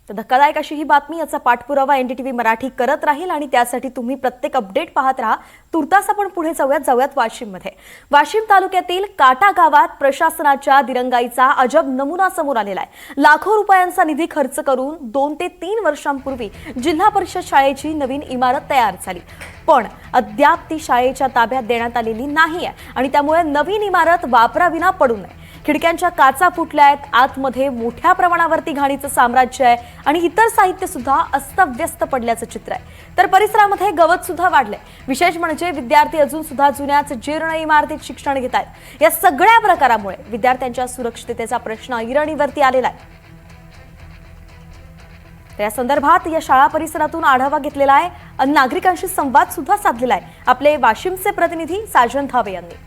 तर धक्कादायक अशी ही बातमी, याचा पाठपुरावा एनडीटीव्ही मराठी करत राहील आणि त्यासाठी तुम्ही प्रत्येक अपडेट पाहत राहा। तुर्तास आपण पुढे जाऊयात वाशिममध्ये। वाशिम तालुक्यातील काटा गावात प्रशासनाच्या दिरंगाईचा अजब नमुना समोर आलेला आहे। लाखो रुपयांचा निधी खर्च करून 2 ते 3 वर्षांपूर्वी जिल्हा परिषद शाळेची नवीन इमारत तयार झाली, पण अद्याप ती शाळेच्या ताब्यात देण्यात आलेली नाहीये आणि त्यामुळे नवीन इमारत वापराविना पडू नये। खिडक्यांच्या काचा फुटल्या आहेत, आतमध्ये मोठ्या प्रमाणावरती घाणीचं साम्राज्य आहे आणि इतर साहित्य सुद्धा अस्तव्यस्त पडल्याचं चित्र आहे। तर परिसरामध्ये गवत सुद्धा वाढलंय। विशेष म्हणजे विद्यार्थी अजून सुद्धा जुन्याच जीर्ण इमारतीत शिक्षण घेत आहेत। या सगळ्या प्रकारामुळे विद्यार्थ्यांच्या सुरक्षिततेचा प्रश्न ऐरणीवरती आलेला आहे। या संदर्भात या शाळा परिसरातून आढावा घेतलेला आहे आणि नागरिकांशी संवाद सुद्धा साधलेला आहे आपले वाशिमचे प्रतिनिधी साजन धावे यांनी।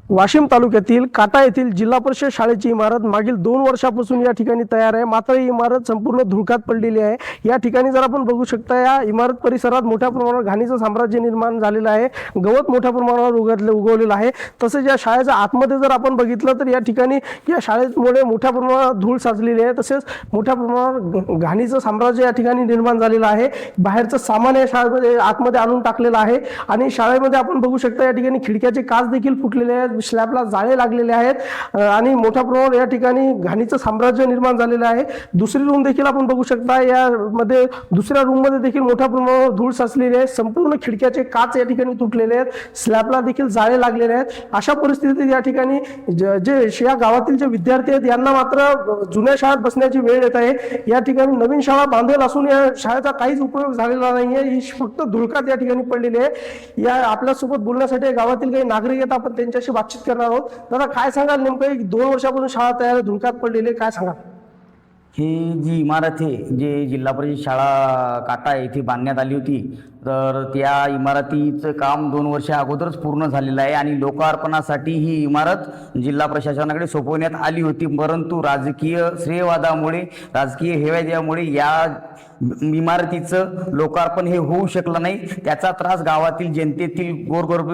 वाशिम तालुक्यातील काटा येथील जिल्हा परिषद शाळेची इमारत मागील 2 वर्षापासून या ठिकाणी तयार आहे, मात्र ही इमारत संपूर्ण धुळकात पडलेली आहे। या ठिकाणी जर आपण बघू शकता, या इमारत परिसरात मोठ्या प्रमाणावर घाणीचं साम्राज्य निर्माण झालेलं आहे, गवत मोठ्या प्रमाणावर उगवलेलं आहे। तसेच या शाळेच्या आतमध्ये जर आपण बघितलं तर या ठिकाणी या शाळेमुळे मोठ्या प्रमाणावर धूळ साचलेली आहे, तसेच मोठ्या प्रमाणावर घाणीचं साम्राज्य या ठिकाणी निर्माण झालेलं आहे। बाहेरचं सामान या शाळेमध्ये आतमध्ये आणून टाकलेलं आहे आणि शाळेमध्ये आपण बघू शकता या ठिकाणी खिडक्याचे काच देखील फुटलेले आहेत, स्लॅबला जाळे लागलेले आहेत आणि मोठ्या प्रमाणावर या ठिकाणी घाणीचं साम्राज्य निर्माण झालेलं आहे। दुसरी रूम देखील आपण बघू शकता, यामध्ये दुसऱ्या रूम मध्ये देखील मोठ्या प्रमाणावर धूळ साचलेली आहे, संपूर्ण खिडक्याचे काच या ठिकाणी तुटलेले आहेत, स्लॅबला देखील जाळे लागलेले आहेत। अशा परिस्थितीत या ठिकाणी जे या गावातील जे विद्यार्थी आहेत यांना मात्र जुन्या शाळेत बसण्याची वेळ येत आहे। या ठिकाणी नवीन शाळा बांधेल असून या शाळेचा काहीच उपयोग झालेला नाहीये, ही फक्त धुळकात या ठिकाणी पडलेली आहे। या आपल्यासोबत बोलण्यासाठी गावातील काही नागरिक आहेत, आपण त्यांच्याशी बातचीत करणार आहोत। दादा, काय सांगाल, नेमकं 2 वर्षापासून शाळा तयार धुळकात पडलेली, काय सांगाल? ही जी इमारत आहे, जे जिल्हा परिषद शाळा काटा येथे बांधण्यात आली होती, तर त्या इमारतीचं काम 2 वर्षा अगोदरच पूर्ण झालेलं आहे आणि लोकार्पणासाठी ही इमारत जिल्हा प्रशासनाकडे सोपवण्यात आली होती, परंतु राजकीय श्रेयवादामुळे, राजकीय हेवेद्यामुळे या इमारतीचं लोकार्पण हे होऊ शकलं नाही। त्याचा त्रास गावातील जनतेतील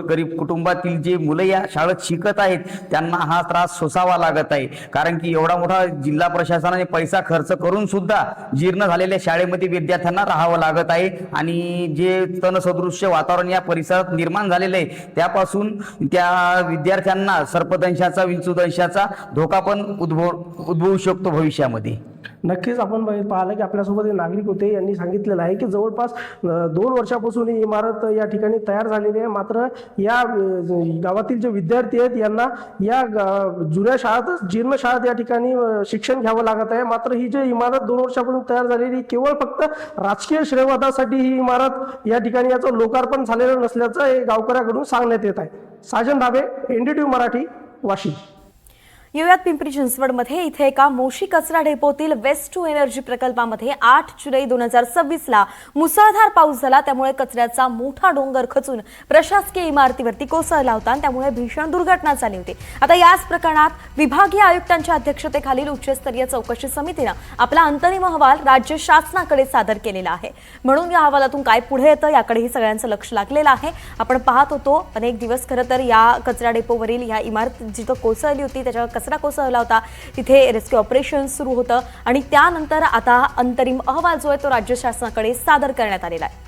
गरीब कुटुंबातील जे मुलं या शाळेत शिकत आहेत त्यांना हा त्रास सोसावा लागत आहे, कारण की एवढा मोठा जिल्हा प्रशासनाने पैसा खर्च करून सुद्धा जीर्ण झालेल्या शाळेमध्ये विद्यार्थ्यांना राहावं लागत आहे आणि जे तणसदृश्य वातावरण या परिसरात निर्माण झालेलं आहे त्यापासून त्या विद्यार्थ्यांना सर्पदंशाचा, विंचूदंशाचा धोका पण उद्भवू शकतो भविष्यामध्ये। नक्कीच आपण पाहिलं की आपल्यासोबत नागरिक होते, यांनी सांगितलेलं आहे की जवळपास 2 वर्षापासून ही इमारत या ठिकाणी तयार झालेली आहे, मात्र या गावातील जे विद्यार्थी आहेत यांना या जुन्या शाळेत, जीर्ण शाळेत या ठिकाणी शिक्षण घ्यावं लागत आहे। मात्र ही जी इमारत 2 वर्षापासून तयार झालेली केवळ फक्त राजकीय श्रेयवादासाठी ही इमारत या ठिकाणी याचं लोकार्पण झालेलं नसल्याचं गावकऱ्याकडून सांगण्यात येत आहे। साजन धाबे, एनडीटीव्ही मराठी, वाशिम। येऊयात पिंपरी चिंचवडमध्ये। इथे एका मोशी कचरा डेपोतील वेस्ट टू एनर्जी प्रकल्पामध्ये 8 जुलै 2026 ला मुसळधार पाऊस झाला, त्यामुळे कचऱ्याचा मोठा डोंगर खचून प्रशासकीय इमारतीवरती कोसळला होता आणि त्यामुळे भीषण दुर्घटना झाली होती। आता याच प्रकरणात विभागीय आयुक्तांच्या अध्यक्षतेखालील उच्चस्तरीय चौकशी समितीने आपला अंतरिम अहवाल राज्य शासनाकडे सादर केलेला आहे। म्हणून या अहवालातून काय पुढे येतं याकडेही सगळ्यांचं लक्ष लागलेलं आहे। आपण पाहत होतो अनेक दिवस खरं तर या कचरा डेपोवरील या इमारत जिथं कोसळली होती, त्याच्या कचरा कोसळला होता, तिथे रेस्क्यू ऑपरेशन सुरू होतं आणि त्यानंतर आता अंतरिम अहवाल जो आहे तो राज्य शासनाकडे सादर करण्यात आलेला आहे।